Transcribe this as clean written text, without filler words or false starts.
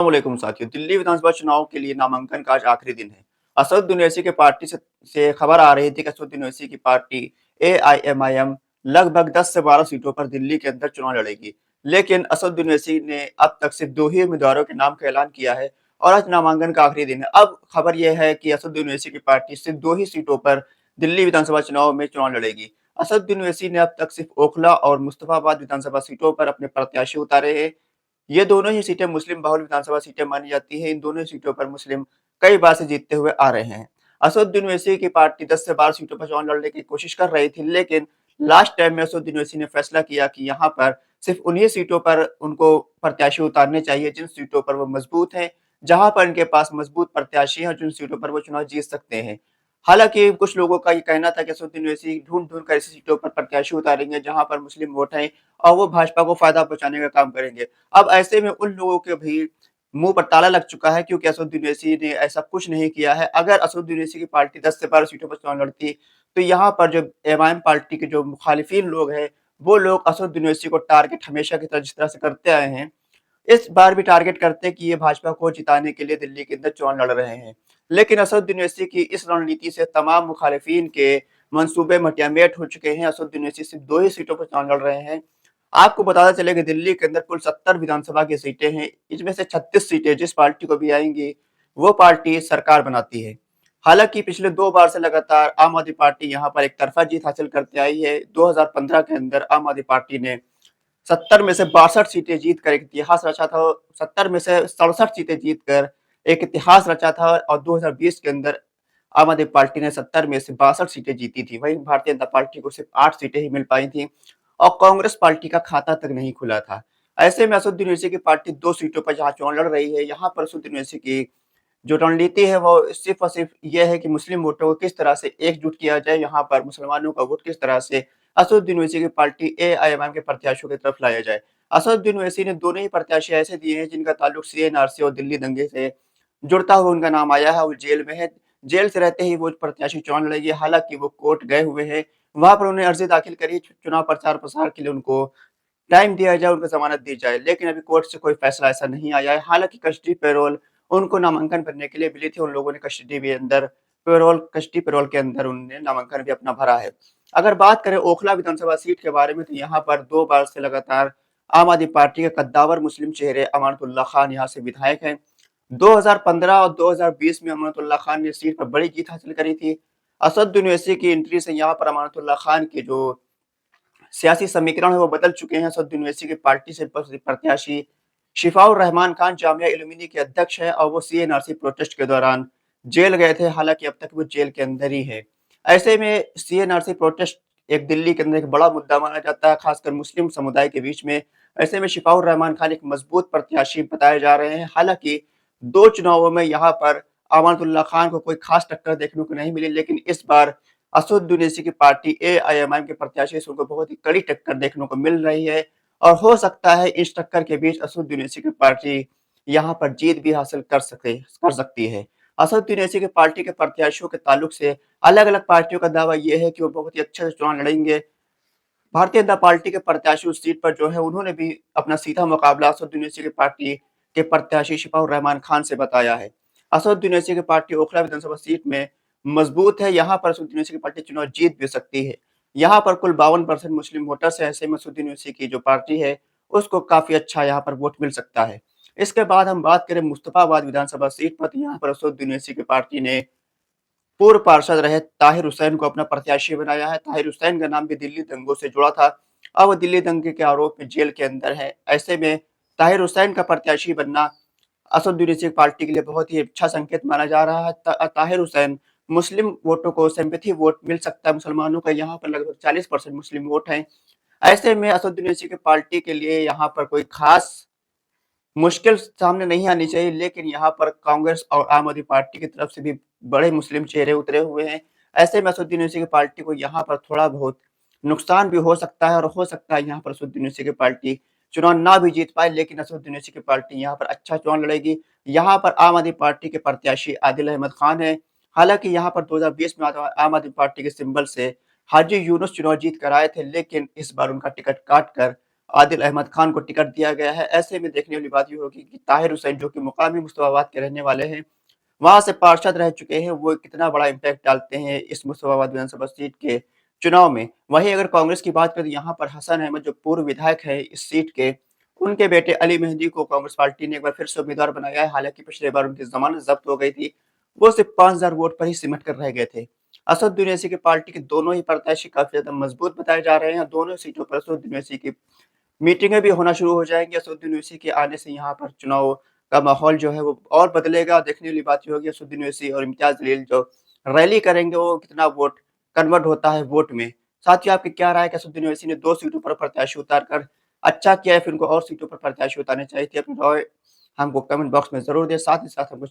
वालेकुम साथियों, दिल्ली विधानसभा चुनाव के लिए नामांकन का आज आखिरी दिन है। असदुद्दीन ओवैसी की पार्टी से खबर आ रही थी कि असदुद्दीन ओवैसी की पार्टी एआईएमआईएम लगभग 10 से 12 सीटों पर दिल्ली के अंदर चुनाव लड़ेगी। लेकिन असदुद्दीन ओवैसी ने अब तक सिर्फ 2 ही उम्मीदवारों के नाम का ऐलान किया है और आज नामांकन का आखिरी दिन है। अब खबर यह है कि असदुद्दीन ओवैसी की पार्टी सिर्फ 2 ही सीटों पर दिल्ली विधानसभा चुनाव में चुनाव लड़ेगी। असदुद्दीन ओवैसी ने अब तक सिर्फ ओखला और मुस्तफाबाद विधानसभा सीटों पर अपने प्रत्याशी उतारे हैं। ये दोनों ही सीटें मुस्लिम बहुल विधानसभा सीटें मानी जाती हैं। इन दोनों ही सीटों पर मुस्लिम कई बार से जीतते हुए आ रहे हैं। असदुद्दीन ओवैसी की पार्टी 10 से 12 सीटों पर चुनाव लड़ने की कोशिश कर रही थी, लेकिन लास्ट टाइम में असदुद्दीन ओवैसी ने फैसला किया कि यहाँ पर सिर्फ उन्हीं सीटों पर उनको प्रत्याशी उतारने चाहिए जिन सीटों पर वो मजबूत हैं, जहाँ पर इनके पास मजबूत प्रत्याशी हैं और जिन सीटों पर वो चुनाव जीत सकते हैं। हालाँकि कुछ लोगों का ये कहना था कि असदुद्दीन ओवैसी ढूँढ-ढूँढ कर ऐसी सीटों पर प्रत्याशी उतारेंगे जहाँ पर मुस्लिम वोट हैं और वो भाजपा को फ़ायदा पहुँचाने का काम करेंगे। अब ऐसे में उन लोगों के भी मुँह पर ताला लग चुका है क्योंकि असदुद्दीन ओवैसी ने ऐसा कुछ नहीं किया है। अगर असदुद्दीन ओवैसी की पार्टी 10 से 12 सीटों पर चुनाव लड़ती, तो यहाँ पर जो एमआईएम पार्टी के जो मुखालिफिन लोग हैं, वो लोग असदुद्दीन ओवैसी को टारगेट हमेशा की तरह जिस तरह से करते आए हैं, इस बार भी टारगेट करते हैं कि ये भाजपा को जिताने के लिए दिल्ली के अंदर चुनाव लड़ रहे हैं। लेकिन असदुद्दीन ओवैसी की इस रणनीति से तमाम मुखालिफिन के मंसूबे मटिया-मेट हो चुके हैं। असदुद्दीन ओवैसी सिर्फ 2 ही सीटों पर चुनाव लड़ रहे हैं। आपको बताता चले कि दिल्ली के अंदर कुल 70 विधानसभा की सीटें हैं। इसमें से 36 सीटें जिस पार्टी को भी आएँगी, वो पार्टी सरकार बनाती है। हालाँकि पिछले 2 बार से लगातार आम आदमी पार्टी यहाँ पर एक तरफ़ा जीत हासिल करते आई है। 2015 के अंदर आम आदमी पार्टी ने 70 में से 62 सीटें जीत कर एक इतिहास रचा था। 70 में से 67 सीटें जीत कर एक इतिहास रचा था और 2020 के अंदर आम आदमी पार्टी ने 70 में से 62 सीटें जीती थी। वहीं भारतीय जनता पार्टी को सिर्फ 8 सीटें ही मिल पाई थी और कांग्रेस पार्टी का खाता तक नहीं खुला था। ऐसे में असदुद्दीन ओवैसी की पार्टी 2 सीटों पर जहाँ चुनाव लड़ रही है, यहाँ पर असदुद्दीन ओवैसी की जो रणनीति है वो सिर्फ़ और सिर्फ़ ये है कि मुस्लिम वोटों को किस तरह से एकजुट किया जाए, यहाँ पर मुसलमानों का वोट किस तरह से असदुद्दीन ओवैसी की पार्टी एआईएमआईएम के प्रत्याशियों की तरफ लाया जाए। असदुद्दीन ओवैसी ने दोनों ही प्रत्याशी ऐसे दिए हैं जिनका ताल्लुक सीएनआरसी और दिल्ली दंगे से जुड़ता हुआ उनका नाम आया है, वो जेल में है। जेल से रहते ही वो प्रत्याशी चुनाव लड़ेंगे, हालाँकि वो कोर्ट गए हुए हैं। वहाँ पर उन्होंने अर्ज़ी दाखिल करी है चुनाव प्रचार-प्रसार के लिए उनको टाइम दिया जाए, उनको ज़मानत दी जाए, लेकिन अभी कोर्ट से कोई फैसला ऐसा नहीं आया है। हालाँकि कस्टडी पैरोल उनको नामांकन भरने के लिए मिली थी, उन लोगों ने कस्टडी पैरोल के अंदर उन्होंने नामांकन भी अपना भरा है। अगर बात करें ओखला विधानसभा सीट के बारे में, तो यहाँ पर 2 बार से लगातार आम आदमी पार्टी के कद्दावर मुस्लिम चेहरे अमानतुल्लाह खान यहाँ से विधायक हैं। 2015 और 2020 में अमानतुल्लाह खान ने सीट पर बड़ी जीत हासिल करी थी। असदुद्दीन ओवैसी की एंट्री से यहाँ पर अमानतुल्लाह खान के जो सियासी समीकरण है वो बदल चुके हैं। असदुद्दीन ओवैसी की पार्टी से प्रत्याशी शिफाउर रहमान खान जामिया इल्लुमिनी के अध्यक्ष हैं और वो सीएनआरसी प्रोटेस्ट के दौरान जेल गए थे, हालाँकि अब तक वो जेल के अंदर ही है। ऐसे में सीएनआरसी प्रोटेस्ट एक दिल्ली के अंदर एक बड़ा मुद्दा माना जाता है, खासकर मुस्लिम समुदाय के बीच में। ऐसे में शिफाउर रहमान खान एक मजबूत प्रत्याशी बताए जा रहे हैं। हालाँकि 2 चुनावों में यहाँ पर अमानतुल्लाह खान को कोई खास टक्कर देखने को नहीं मिली, लेकिन इस बार असदुद्दीन ओवैसी की पार्टी एआईएमआईएम के प्रत्याशी से उनको बहुत ही कड़ी टक्कर देखने को मिल रही है और हो सकता है इस टक्कर के बीच असदुद्दीन ओवैसी की पार्टी यहाँ पर जीत भी हासिल कर सकती है। असदुद्दीन ओवैसी की पार्टी के प्रत्याशियों के ताल्लुक से अलग-अलग पार्टियों का दावा ये है कि वो बहुत ही अच्छे से चुनाव लड़ेंगे। भारतीय जनता पार्टी के प्रत्याशी उस सीट पर जो है उन्होंने भी अपना सीधा मुकाबला असदुद्दीन ओवैसी की पार्टी के प्रत्याशी शिफाउर रहमान खान से बताया है। असदुद्दीन ओवैसी की पार्टी ओखला विधानसभा सीट में मजबूत है, यहाँ पर असदुद्दीन ओवैसी की पार्टी चुनाव जीत भी सकती है। यहाँ पर कुल 52% मुस्लिम वोटर्स हैं, ऐसे में असदुद्दीन ओवैसी की जो पार्टी है, उसको काफ़ी अच्छा यहाँ पर वोट मिल सकता है। इसके बाद हम बात करें मुस्तफाबाद विधानसभा सीट पर, तो यहाँ पर असदुद्दीन ओवैसी की पार्टी ने पूर्व पार्षद रहे ताहिर हुसैन को अपना प्रत्याशी बनाया है। ताहिर हुसैन का नाम भी दिल्ली दंगों से जुड़ा था। अब वो दिल्ली दंगे के आरोप में जेल के अंदर है। ऐसे में ताहिर हुसैन का प्रत्याशी बनना असदुद्दीन ओवैसी पार्टी के लिए बहुत ही अच्छा संकेत माना जा रहा है। ताहिर हुसैन मुस्लिम वोटों को सिम्पैथी वोट मिल सकता है मुसलमानों का, यहाँ पर लगभग 40% मुस्लिम वोट हैं। ऐसे में असदुद्दीन ओवैसी की पार्टी के लिए यहाँ पर कोई खास मुश्किल सामने नहीं आनी चाहिए, लेकिन यहाँ पर कांग्रेस और आम आदमी पार्टी की तरफ से भी बड़े मुस्लिम चेहरे उतरे हुए हैं। ऐसे में असदुद्दीन ओवैसी की पार्टी को यहाँ पर थोड़ा बहुत नुकसान भी हो सकता है और हो सकता है यहाँ पर असदुद्दीन ओवैसी की पार्टी चुनाव ना भी जीत पाए, लेकिन असदुद्दीन ओवैसी की पार्टी यहाँ पर अच्छा चुनाव लड़ेगी। यहाँ पर आम आदमी पार्टी के प्रत्याशी आदिल अहमद खान हैं। हालाँकि यहाँ पर 2020 में आम आदमी पार्टी के सिंबल से हाजी यूनुस चुनाव जीत कर आए थे, लेकिन इस बार उनका टिकट काट कर आदिल अहमद खान को टिकट दिया गया है। ऐसे में देखने वाली बात ये होगी कि ताहिर हुसैन जो कि मुकामी मुस्तफाबाद के रहने वाले हैं, वहाँ से पार्षद रह चुके हैं, वो कितना बड़ा इम्पैक्ट डालते हैं इस मुस्तफाबाद विधानसभा सीट के चुनाव में। वहीं अगर कांग्रेस की बात करें तो यहाँ पर हसन अहमद जो पूर्व विधायक है इस सीट के, उनके बेटे अली मेहंदी को कांग्रेस पार्टी ने एक बार फिर से उम्मीदवार बनाया है। हालाँकि पिछली बार उनकी ज़मानत ज़ब्त हो गई थी, वो सिर्फ 5000 वोट पर ही सिमट कर रह गए थे। असदुद्दीन ओवैसी की पार्टी के दोनों ही प्रत्याशी काफ़ी ज़्यादा मजबूत बताए जा रहे हैं। दोनों सीटों पर असदुद्दीन ओवैसी की मीटिंगें भी होना शुरू हो जाएँगी। असदुद्दीन ओवैसी के आने से यहाँ पर चुनाव का माहौल जो है वो और बदलेगा। देखने वाली बात ये होगी असदुद्दीन ओवैसी और इम्तियाज़ जलील जो रैली करेंगे वो कितना वोट कन्वर्ट होता है वोट में। साथ ही आपकी क्या राय है कि असदुद्दीन ओवैसी ने 2 सीटों पर प्रत्याशी उतार कर अच्छा किया है, फिर उनको और सीटों पर प्रत्याशी उतारने चाहिए थे? अपनी राय हमको कमेंट बॉक्स में ज़रूर दें। साथ ही साथ हमको